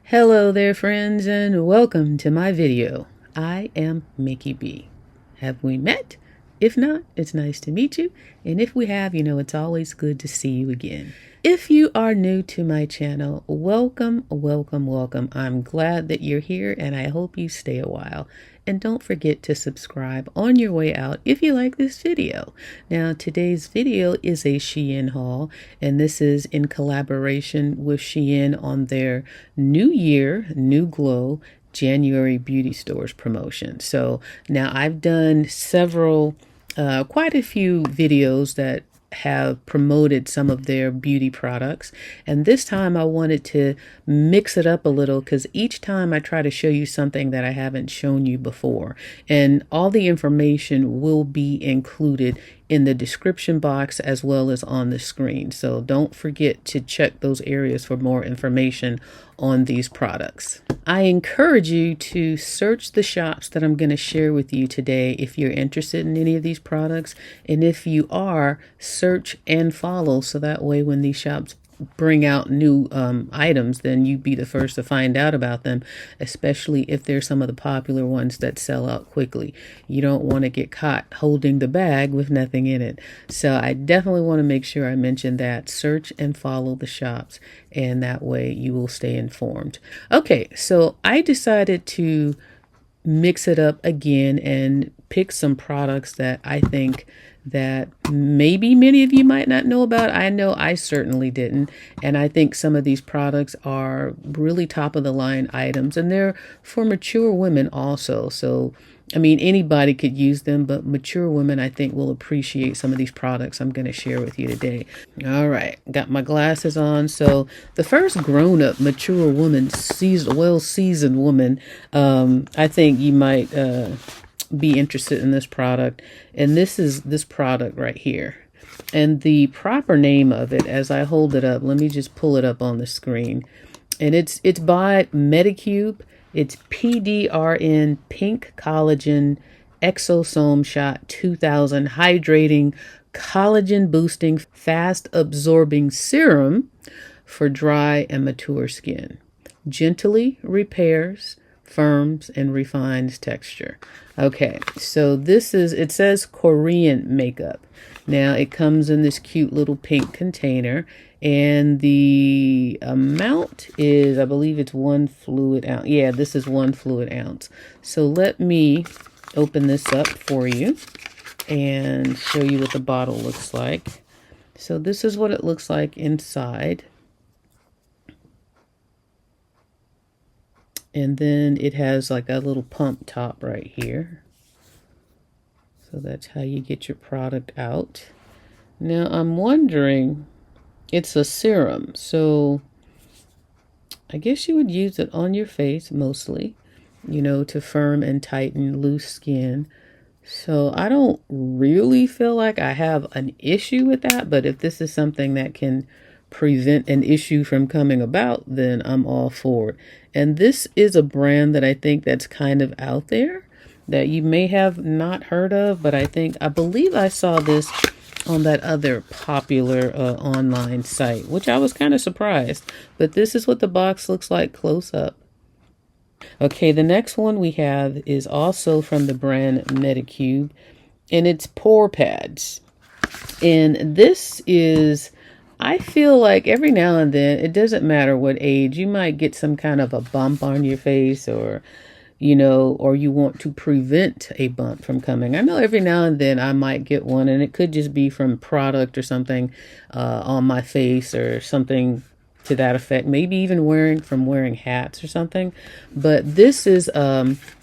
Hello there friends and welcome to my video. I am Mickey B. Have we met? If not, it's nice to meet you, and if we have, it's always good to see you again. If you are new to my channel, welcome, welcome, welcome. I'm glad that you're here and I hope you stay a while. And don't forget to subscribe on your way out if you like this video. Now, today's video is a Shein haul, and this is in collaboration with Shein on their New Year, New Glow January Beauty Stores promotion. So now I've done quite a few videos that have promoted some of their beauty products, and this time I wanted to mix it up a little because each time I try to show you something that I haven't shown you before, and all the information will be included in the description box as well as on the screen. So don't forget to check those areas for more information on these products. I encourage you to search the shops that I'm going to share with you today if you're interested in any of these products. And if you are, search and follow so that way when these shops bring out new items, then you'd be the first to find out about them, especially if they're some of the popular ones that sell out quickly. You don't want to get caught holding the bag with nothing in it. So I definitely want to make sure I mention that. Search and follow the shops, and that way you will stay informed. Okay, so I decided to mix it up again and pick some products that I think that maybe many of you might not know about. I know I certainly didn't. And I think some of these products are really top of the line items, and they're for mature women also. So, I mean, anybody could use them, but mature women, I think, will appreciate some of these products I'm going to share with you today. All right, got my glasses on. So the first grown-up, mature woman, well-seasoned woman, I think you might be interested in this product, and this is this product right here. And the proper name of it, as I hold it up, let me just pull it up on the screen, and it's by Medicube. It's PDRN Pink Collagen Exosome Shot 2000 Hydrating Collagen Boosting Fast Absorbing Serum for dry and mature skin. Gently repairs, firms, and refines texture. Okay, so it says Korean makeup. Now it comes in this cute little pink container, and the amount is, I believe it's 1 fluid ounce. Yeah, this is 1 fluid ounce. So let me open this up for you and show you what the bottle looks like. So this is what it looks like inside. And then it has like a little pump top right here. So that's how you get your product out. Now I'm wondering, it's a serum, so I guess you would use it on your face mostly, to firm and tighten loose skin. So I don't really feel like I have an issue with that, but if this is something that can prevent an issue from coming about, then I'm all for it. And this is a brand that I think that's kind of out there that you may have not heard of, but I believe I saw this on that other popular online site, which I was kind of surprised. But this is what the box looks like close up. Okay, the next one we have is also from the brand Medicube, and it's Pore Pads. And this is, I feel like every now and then, it doesn't matter what age, you might get some kind of a bump on your face, or or you want to prevent a bump from coming. I know every now and then I might get one, and it could just be from product or something on my face or something to that effect. Maybe even wearing hats or something. But this is,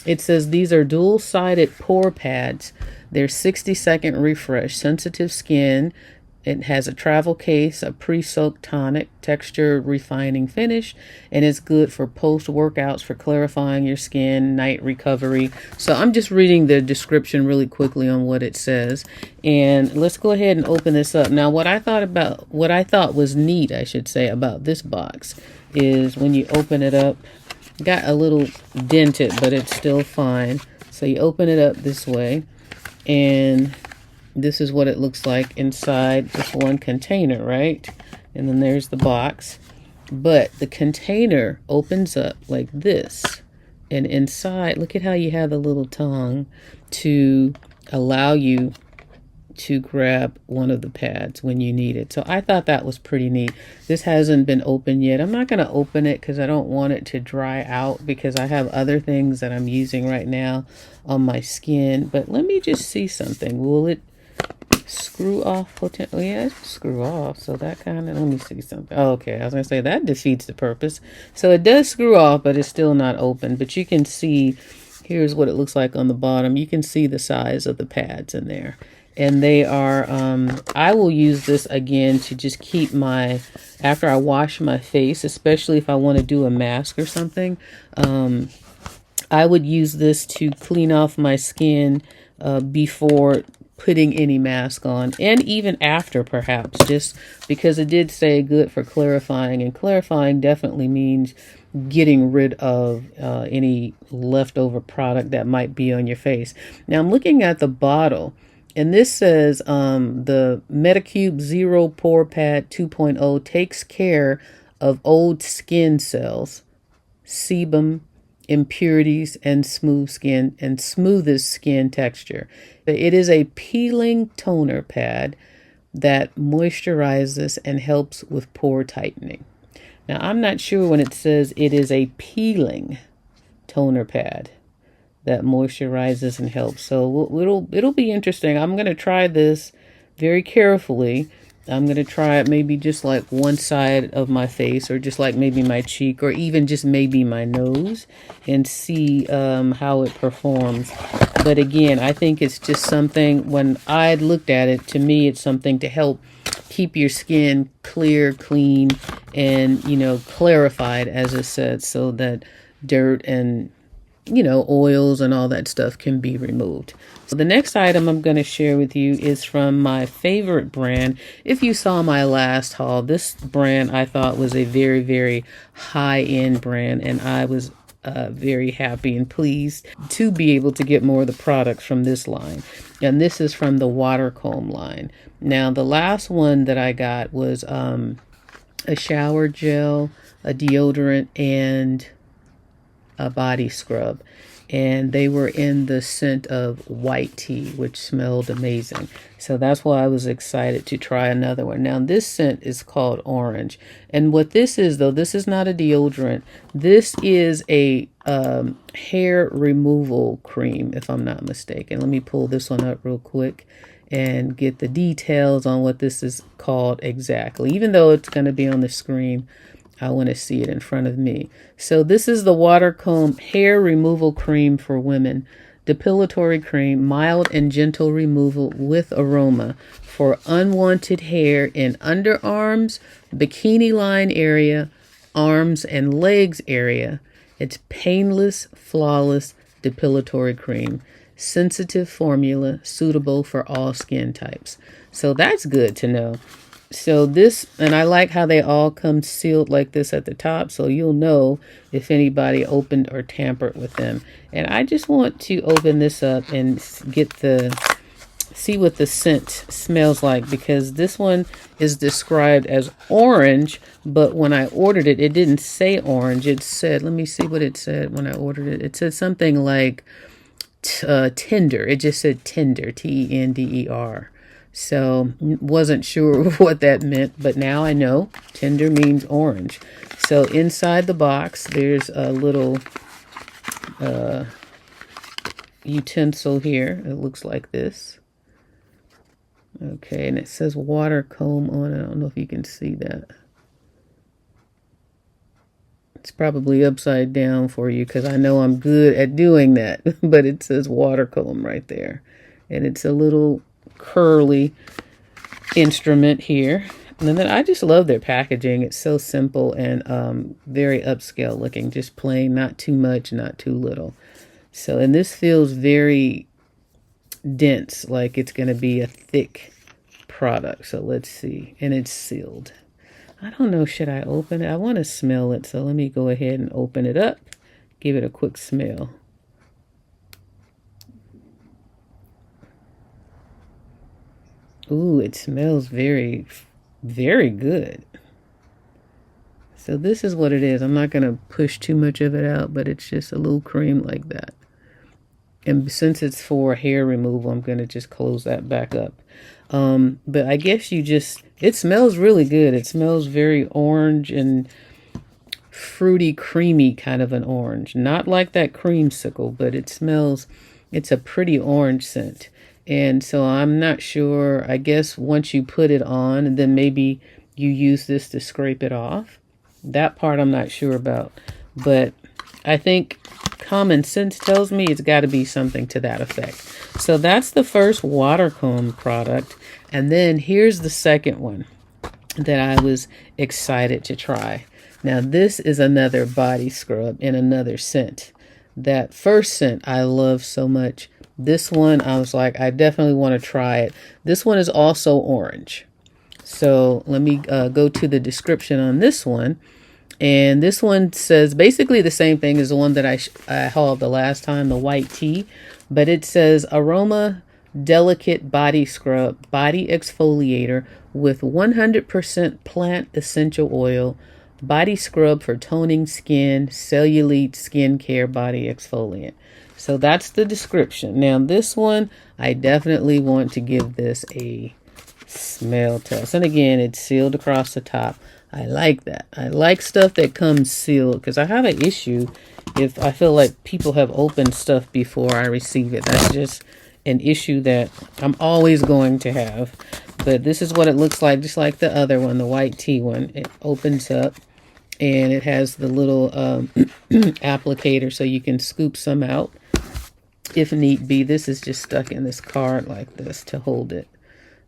it says these are dual-sided pore pads. They're 60-second refresh, sensitive skin. It has a travel case, a pre-soaked tonic, texture refining finish, and it's good for post-workouts for clarifying your skin, night recovery. So I'm just reading the description really quickly on what it says. And let's go ahead and open this up. Now, what I thought was neat, I should say, about this box is when you open it up, got a little dented, but it's still fine. So you open it up this way, and this is what it looks like inside this one container, right? And then there's the box. But the container opens up like this. And inside, look at how you have the little tongue to allow you to grab one of the pads when you need it. So I thought that was pretty neat. This hasn't been opened yet. I'm not going to open it because I don't want it to dry out, because I have other things that I'm using right now on my skin. But let me just see something. Will it screw off? Potentially, yeah, it's screw off. So that kind of, let me see something. Oh, okay, I was going to say that defeats the purpose. So it does screw off, but it's still not open. But you can see, here's what it looks like on the bottom. You can see the size of the pads in there. And they are, I will use this again to just keep my, after I wash my face, especially if I want to do a mask or something, I would use this to clean off my skin before putting any mask on, and even after perhaps, just because it did say good for clarifying, and clarifying definitely means getting rid of any leftover product that might be on your face. Now I'm looking at the bottle. And this says the Medicube Zero Pore Pad 2.0 takes care of old skin cells, sebum, impurities, and smoothest skin texture. It is a peeling toner pad that moisturizes and helps with pore tightening. Now, I'm not sure when it says it is a peeling toner pad that moisturizes and helps. So it'll be interesting. I'm going to try this very carefully. I'm going to try it maybe just like one side of my face, or just like maybe my cheek, or even just maybe my nose, and see how it performs. But again, I think it's just something, when I looked at it, to me, it's something to help keep your skin clear, clean, and, you know, clarified, as it said, so that dirt and, you know, oils and all that stuff can be removed. So the next item I'm going to share with you is from my favorite brand. If you saw my last haul, this brand I thought was a very, very high-end brand, and I was very happy and pleased to be able to get more of the products from this line. And this is from the WATERCOME line. Now, the last one that I got was a shower gel, a deodorant, and a body scrub, and they were in the scent of white tea, which smelled amazing. So that's why I was excited to try another one. Now this scent is called Orange, and what this is, though, this is not a deodorant. This is a hair removal cream, if I'm not mistaken. Let me pull this one up real quick and get the details on what this is called exactly. Even though it's going to be on the screen, I want to see it in front of me. So this is the WATERCOME Hair Removal Cream for Women. Depilatory cream, mild and gentle removal with aroma for unwanted hair in underarms, bikini line area, arms and legs area. It's painless, flawless depilatory cream. Sensitive formula, suitable for all skin types. So that's good to know. So this, and I like how they all come sealed like this at the top, so you'll know if anybody opened or tampered with them. And I just want to open this up and see what the scent smells like, because this one is described as orange, but when I ordered it, it didn't say orange. It said, let me see what it said when I ordered it. It said something like tender. It just said tender, Tender. So wasn't sure what that meant, but now I know tender means orange. So inside the box, there's a little utensil here. It looks like this. Okay, and it says WATERCOME on it. I don't know if you can see that. It's probably upside down for you because I know I'm good at doing that, but it says WATERCOME right there. And it's a little curly instrument here. And then I just love their packaging. It's so simple and very upscale looking, just plain, not too much, not too little. So, and this feels very dense, like it's going to be a thick product. So let's see. And it's sealed. I don't know, should I open it? I want to smell it, so let me go ahead and open it up, give it a quick smell. Ooh, it smells very, very good. So this is what it is. I'm not going to push too much of it out, but it's just a little cream like that. And since it's for hair removal, I'm going to just close that back up. But I guess it smells really good. It smells very orange and fruity, creamy kind of an orange. Not like that creamsicle, but it's a pretty orange scent. And so I'm not sure, I guess once you put it on, and then maybe you use this to scrape it off. That part I'm not sure about, but I think common sense tells me it's got to be something to that effect. So that's the first WATERCOME product. And then here's the second one that I was excited to try. Now this is another body scrub in another scent. That first scent I love so much. This one I was like, I definitely want to try it. This one is also orange. So let me go to the description on this one. And this one says basically the same thing as the one that I hauled the last time, the white tea. But it says Aroma Delicate Body Scrub, Body Exfoliator with 100% plant essential oil. Body scrub for toning skin, cellulite skincare body exfoliant. So that's the description. Now this one, I definitely want to give this a smell test. And again, it's sealed across the top. I like that. I like stuff that comes sealed because I have an issue if I feel like people have opened stuff before I receive it. That's just an issue that I'm always going to have. But this is what it looks like, just like the other one, the white tea one. It opens up and it has the little applicator so you can scoop some out if need be. This is just stuck in this card like this to hold it.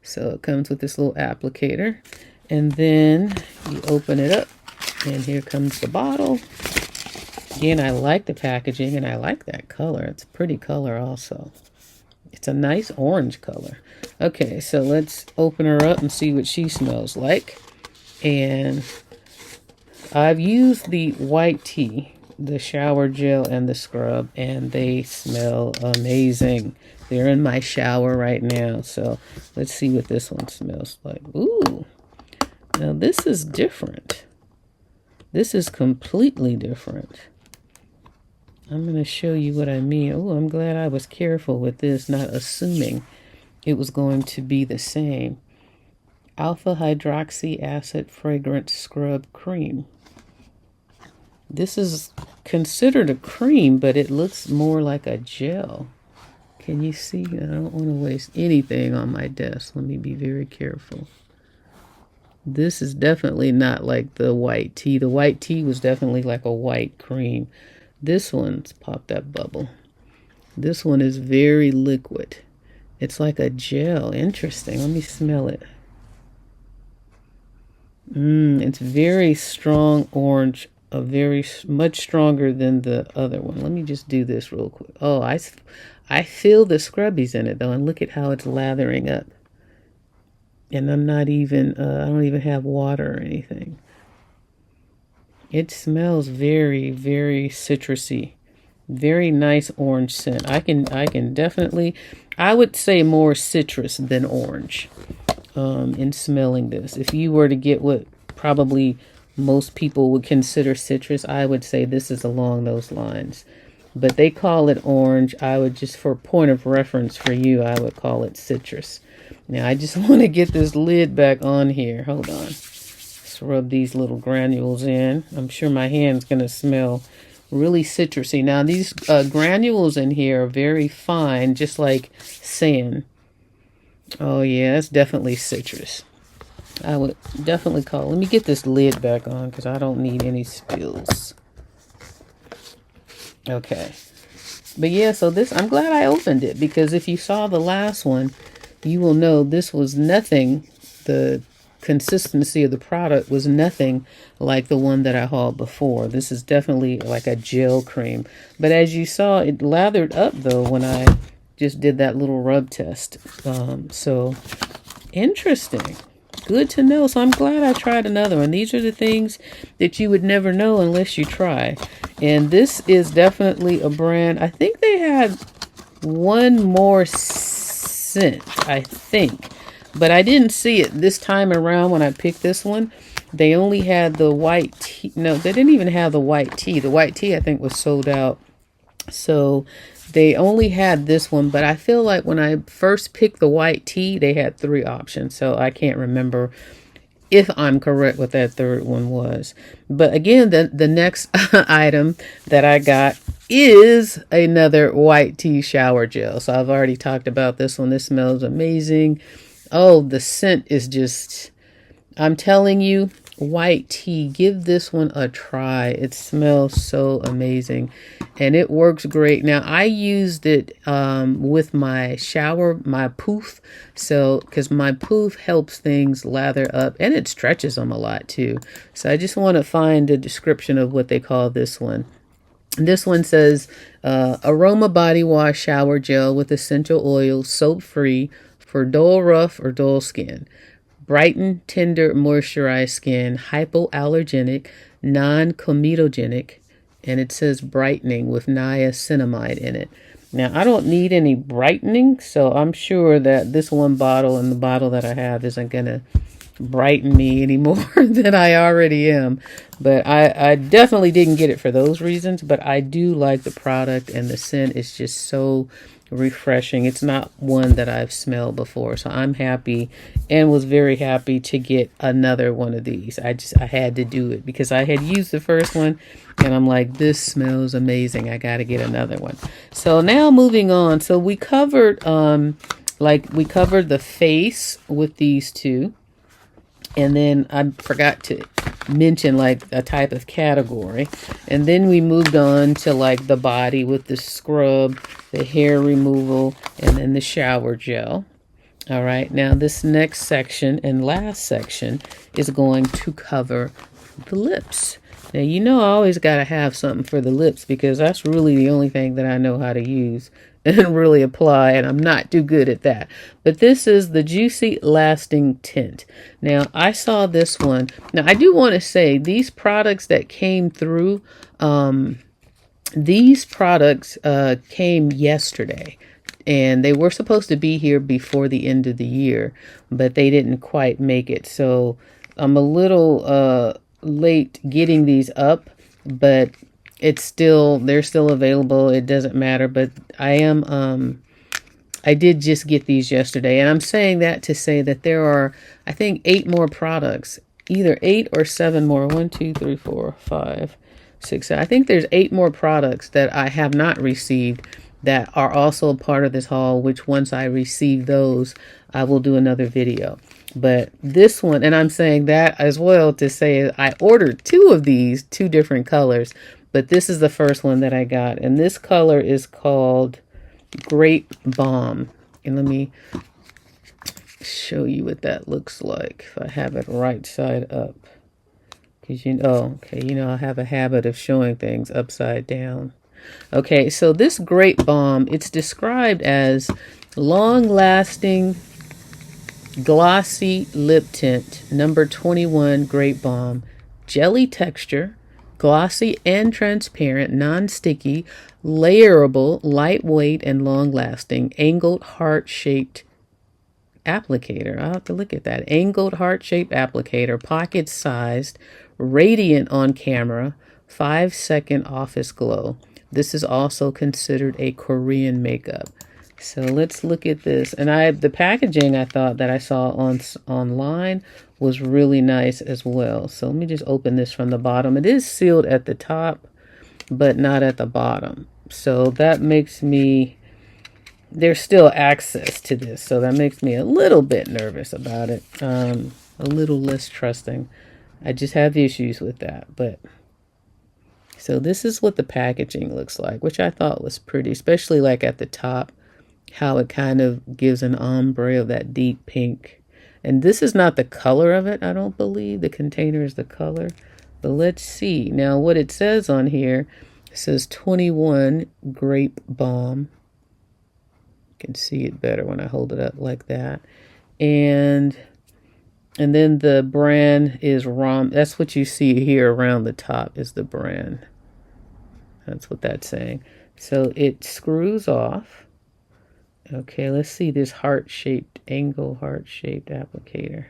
So it comes with this little applicator. And then you open it up and here comes the bottle. Again, I like the packaging and I like that color. It's a pretty color also. It's a nice orange color. Okay, so let's open her up and see what she smells like. And I've used the white tea, the shower gel and the scrub, and they smell amazing. They're in my shower right now. So let's see what this one smells like. Ooh. Now this is different. This is completely different. I'm going to show you what I mean. Oh, I'm glad I was careful with this, not assuming it was going to be the same. Alpha hydroxy acid fragrance scrub cream. This is considered a cream, but it looks more like a gel. Can you see? I don't want to waste anything on my desk. Let me be very careful. This is definitely not like the white tea. The white tea was definitely like a white cream. This one's popped that bubble. This one is very liquid. It's like a gel. Interesting. Let me smell it. It's very strong orange. Much stronger than the other one. Let me just do this real quick. Oh, I feel the scrubbies in it though, and look at how it's lathering up. And I'm not even, I don't even have water or anything. It smells very, very citrusy. Very nice orange scent. I can definitely, I would say more citrus than orange in smelling this. If you were to get what probably most people would consider citrus, I would say this is along those lines. But they call it orange. I would just, for point of reference for you, I would call it citrus. Now, I just want to get this lid back on here. Hold on. Let's rub these little granules in. I'm sure my hand's going to smell really citrusy. Now, these granules in here are very fine, just like sand. Oh, yeah, it's definitely citrus. I would definitely call it. Let me get this lid back on because I don't need any spills. Okay. But yeah, so this, I'm glad I opened it because if you saw the last one, you will know this was nothing. The consistency of the product was nothing like the one that I hauled before. This is definitely like a gel cream. But as you saw, it lathered up though when I just did that little rub test. So interesting. Good to know. So I'm glad I tried another one. These are the things that you would never know unless you try. And this is definitely a brand. I think they had one more scent, I think. But I didn't see it this time around when I picked this one. They only had the white tea. No, they didn't even have the white tea. The white tea, I think, was sold out. So they only had this one, but I feel like when I first picked the white tea, they had 3 options. So I can't remember if I'm correct what that third one was. But again, the next item that I got is another white tea shower gel. So I've already talked about this one. This smells amazing. Oh, the scent is just, I'm telling you, white tea, give this one a try. It smells so amazing and it works great. Now I used it with my shower, my poof, so because my poof helps things lather up and it stretches them a lot too. So I just want to find a description of what they call this one. This one says Aroma body wash shower gel with essential oil, soap free for dull, rough or dull skin. Brighten, tender, moisturized skin, hypoallergenic, non-comedogenic, and it says brightening with niacinamide in it. Now, I don't need any brightening, so I'm sure that this one bottle and the bottle that I have isn't going to brighten me any more than I already am. But I definitely didn't get it for those reasons, but I do like the product and the scent is just so refreshing. It's not one that I've smelled before, so I'm happy and was very happy to get another one of these. I had to do it because I had used the first one and I'm like, this smells amazing. I got to get another one. So now moving on. So we covered we covered the face with these two. And then I forgot to mention like a type of category. And then we moved on to like the body with the scrub, the hair removal, and then the shower gel. All right, now this next section and last section is going to cover the lips. Now, you know, I always got to have something for the lips because that's really the only thing that I know how to use and really apply, and I'm not too good at that. But this is the JOOCYEE Lasting Tint. Now, I saw this one. Now, I do want to say these products that came through, these products came yesterday. And they were supposed to be here before the end of the year, but they didn't quite make it. So I'm a little late getting these up, but they're still available. It doesn't matter, but I did just get these yesterday, and I'm saying that to say that there are, I think, 8 more products, either 8 or 7 more. 1, 2, 3, 4, 5, 6. I think there's 8 more products that I have not received that are also part of this haul, which once I receive those, I will do another video. But this one, and I'm saying that as well to say I ordered 2 of these, 2 different colors, but this is the first one that I got. And this color is called Grape Bomb. And let me show you what that looks like if I have it right side up. Because I have a habit of showing things upside down. Okay, so this Grape Bomb, it's described as long-lasting glossy lip tint, number 21 Grape Bomb, jelly texture, glossy and transparent, non-sticky, layerable, lightweight, and long-lasting, angled heart-shaped applicator. I'll have to look at that. Angled heart-shaped applicator, pocket-sized, radiant on camera, 5-second office glow. This is also considered a Korean makeup. So let's look at this. And the packaging I thought that I saw online was really nice as well. So let me just open this from the bottom. It is sealed at the top, but not at the bottom. So that makes me, there's still access to this. So that makes me a little bit nervous about it. A little less trusting. I just have issues with that, but so this is what the packaging looks like, which I thought was pretty, especially like at the top, how it kind of gives an ombre of that deep pink. And this is not the color of it, I don't believe. The container is the color. But let's see. Now what it says on here, it says 21 Grape Bomb. You can see it better when I hold it up like that. And then the brand is ROM. That's what you see here around the top is the brand. That's what that's saying. So it screws off. Okay, let's see this heart-shaped, angle heart-shaped applicator.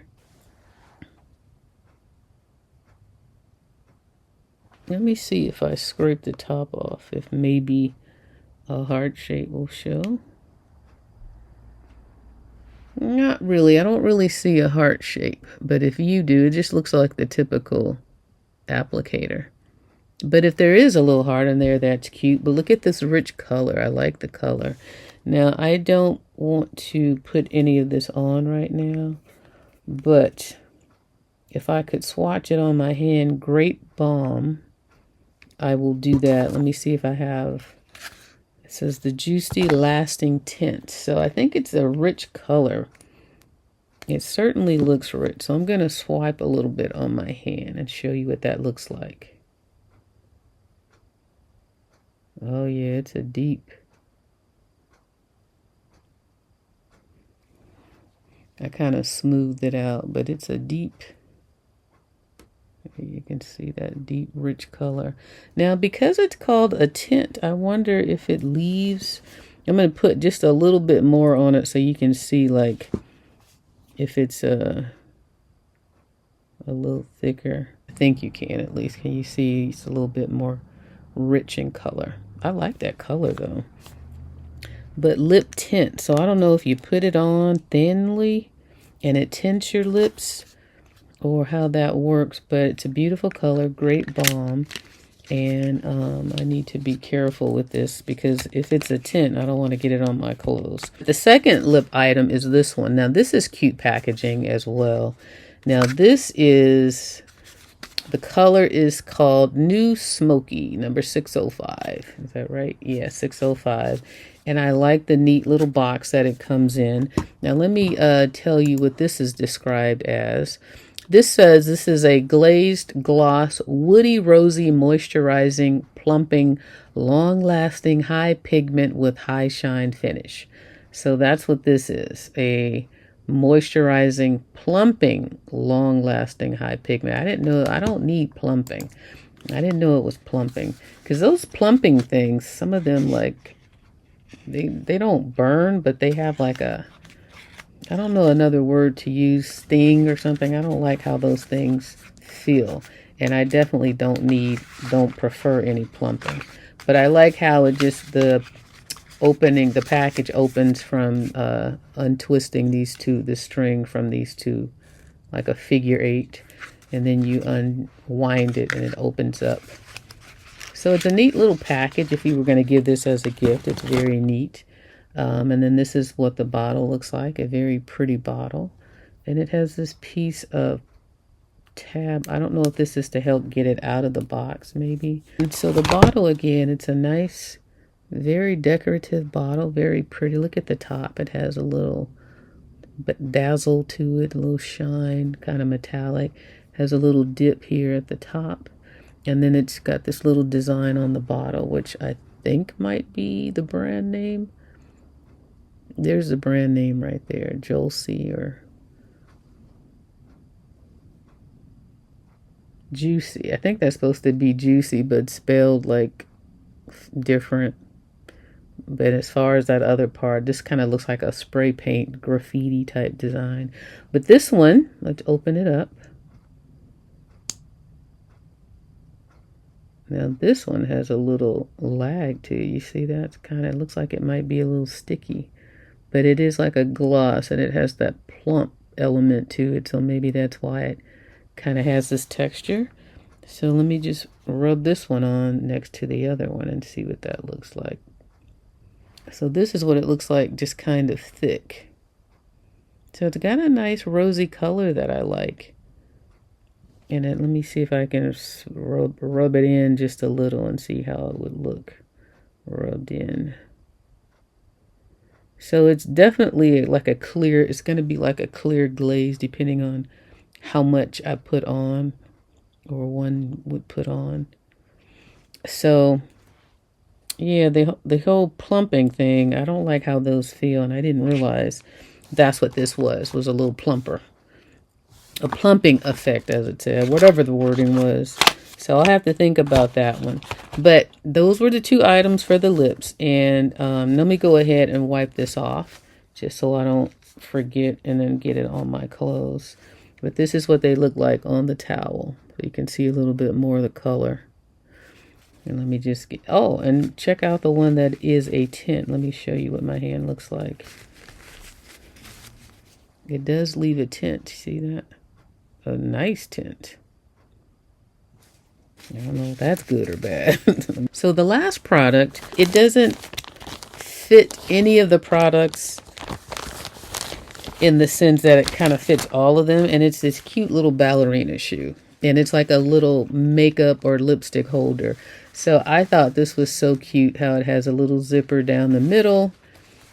Let me see if I scrape the top off, if maybe a heart shape will show. Not really. I don't really see a heart shape, but if you do, it just looks like the typical applicator. But if there is a little heart in there, that's cute. But look at this rich color. I like the color. Now, I don't want to put any of this on right now, but if I could swatch it on my hand, Grape Balm, I will do that. Let me see if I have, it says the Juicy Lasting Tint. So I think it's a rich color. It certainly looks rich. So I'm going to swipe a little bit on my hand and show you what that looks like. Oh yeah, it's a deep. I kind of smoothed it out, but it's a deep. You can see that deep, rich color. Now, because it's called a tint, I wonder if it leaves. I'm going to put just a little bit more on it so you can see, like, if it's a little thicker. I think you can at least. Can you see it's a little bit more rich in color? I like that color though. But lip tint. So I don't know if you put it on thinly and it tints your lips or how that works, but it's a beautiful color, Grape Balm. And I need to be careful with this because if it's a tint, I don't want to get it on my clothes. The second lip item is this one. Now this is cute packaging as well. Now this is, the color is called New Smoky, number 605. Is that right? Yeah, 605. And I like the neat little box that it comes in. Now let me tell you what this is described as. This says this is a glazed gloss, woody, rosy, moisturizing, plumping, long-lasting, high pigment with high shine finish. So that's what this is, a moisturizing, plumping, long-lasting, high pigment. I didn't know, I don't need plumping. I didn't know it was plumping. Because those plumping things, some of them, like, they don't burn, but they have like a, I don't know another word to use, sting or something. I don't like how those things feel. And I definitely don't prefer any plumping. But I like how it just, the package opens from untwisting the string from these two, like a figure 8. And then you unwind it and it opens up. So it's a neat little package if you were going to give this as a gift. It's very neat. And then this is what the bottle looks like, a very pretty bottle. And it has this piece of tab. I don't know if this is to help get it out of the box, maybe. And so the bottle, again, it's a nice, very decorative bottle, very pretty. Look at the top. It has a little dazzle to it, a little shine, kind of metallic. Has a little dip here at the top. And then it's got this little design on the bottle, which I think might be the brand name. There's the brand name right there, JOOCYEE or Juicy. I think that's supposed to be juicy, but spelled like different. But as far as that other part, this kind of looks like a spray paint graffiti type design. But this one, let's open it up. Now this one has a little lag to it. You see that? It kind of looks like it might be a little sticky. But it is like a gloss, and it has that plump element to it, so maybe that's why it kind of has this texture. So let me just rub this one on next to the other one and see what that looks like. So this is what it looks like, just kind of thick. So it's got a nice rosy color that I like. And then let me see if I can rub it in just a little and see how it would look rubbed in. So it's definitely like a clear, it's going to be like a clear glaze depending on how much I put on or one would put on. So yeah, the whole plumping thing, I don't like how those feel, and I didn't realize that's what this was a little plumper. A plumping effect, as it said, whatever the wording was. So I'll have to think about that one. But those were the two items for the lips. And let me go ahead and wipe this off just so I don't forget and then get it on my clothes. But this is what they look like on the towel. So you can see a little bit more of the color. And let me just get, oh, and check out the one that is a tint. Let me show you what my hand looks like. It does leave a tint. See that? A nice tint. I don't know if that's good or bad. So the last product, it doesn't fit any of the products in the sense that it kind of fits all of them. And it's this cute little ballerina shoe. And it's like a little makeup or lipstick holder. So I thought this was so cute how it has a little zipper down the middle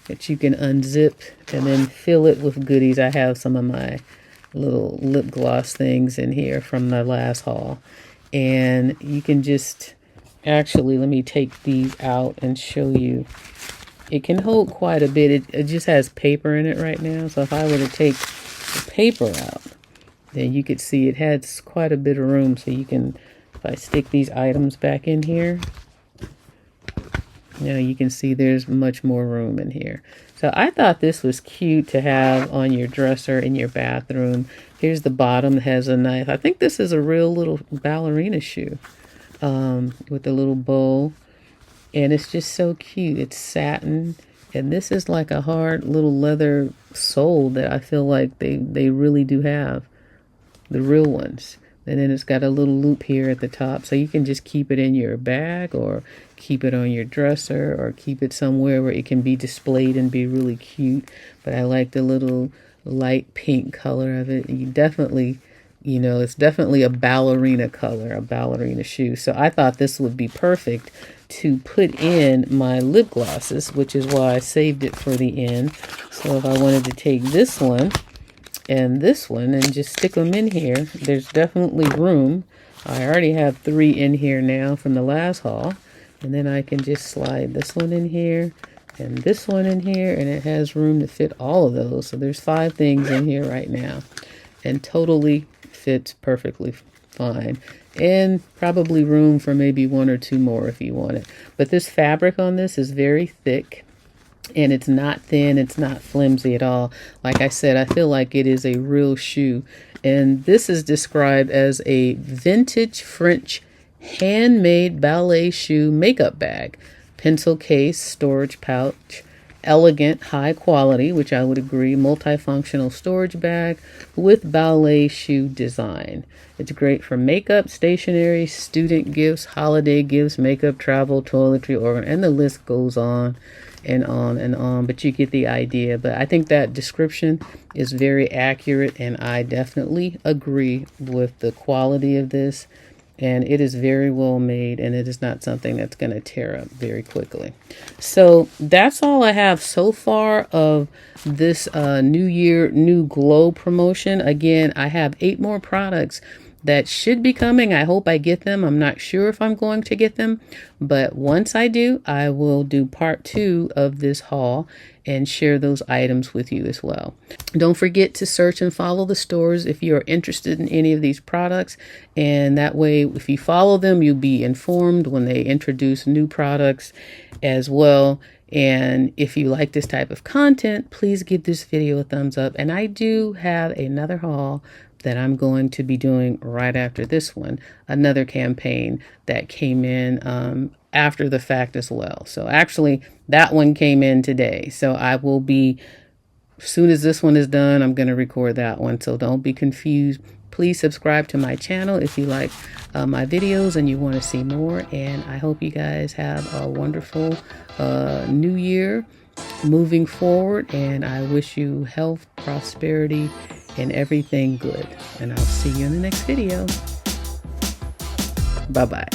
that you can unzip and then fill it with goodies. I have some of my little lip gloss things in here from the last haul. And you can just, actually, let me take these out and show you. It can hold quite a bit. It just has paper in it right now. So if I were to take the paper out, then you could see it has quite a bit of room. So you can, if I stick these items back in here, you know, you can see there's much more room in here. So I thought this was cute to have on your dresser in your bathroom. Here's the bottom that has a knife. I think this is a real little ballerina shoe with a little bow. And it's just so cute. It's satin. And this is like a hard little leather sole that I feel like they really do have. The real ones. And then it's got a little loop here at the top. So you can just keep it in your bag or keep it on your dresser or keep it somewhere where it can be displayed and be really cute. But I like the little light pink color of it. You definitely, you know, it's definitely a ballerina color, a ballerina shoe. So I thought this would be perfect to put in my lip glosses, which is why I saved it for the end. So if I wanted to take this one and this one and just stick them in here, there's definitely room. I already have 3 in here now from the last haul. And then I can just slide this one in here and this one in here, and it has room to fit all of those. So there's 5 things in here right now and totally fits perfectly fine. And probably room for maybe 1 or 2 more if you want it. But this fabric on this is very thick. And it's not thin, it's not flimsy at all. Like I said, I feel like it is a real shoe. And this is described as a vintage French handmade ballet shoe makeup bag. Pencil case, storage pouch, elegant, high quality, which I would agree, multifunctional storage bag with ballet shoe design. It's great for makeup, stationery, student gifts, holiday gifts, makeup, travel, toiletry, organ, and the list goes on and on and on, but you get the idea. But I think that description is very accurate, and I definitely agree with the quality of this. And it is very well made, and it is not something that's going to tear up very quickly. So that's all I have so far of this New Year, New Glow promotion. Again, I have 8 more products that should be coming. I hope I get them. I'm not sure if I'm going to get them, but once I do, I will do part 2 of this haul and share those items with you as well. Don't forget to search and follow the stores if you are interested in any of these products. And that way, if you follow them, you'll be informed when they introduce new products as well. And if you like this type of content, please give this video a thumbs up. And I do have another haul that I'm going to be doing right after this one, another campaign that came in after the fact as well. So actually that one came in today. So I will be, as soon as this one is done, I'm going to record that one. So don't be confused. Please subscribe to my channel if you like my videos and you want to see more. And I hope you guys have a wonderful new year moving forward. And I wish you health, prosperity, and everything good. And I'll see you in the next video. Bye-bye.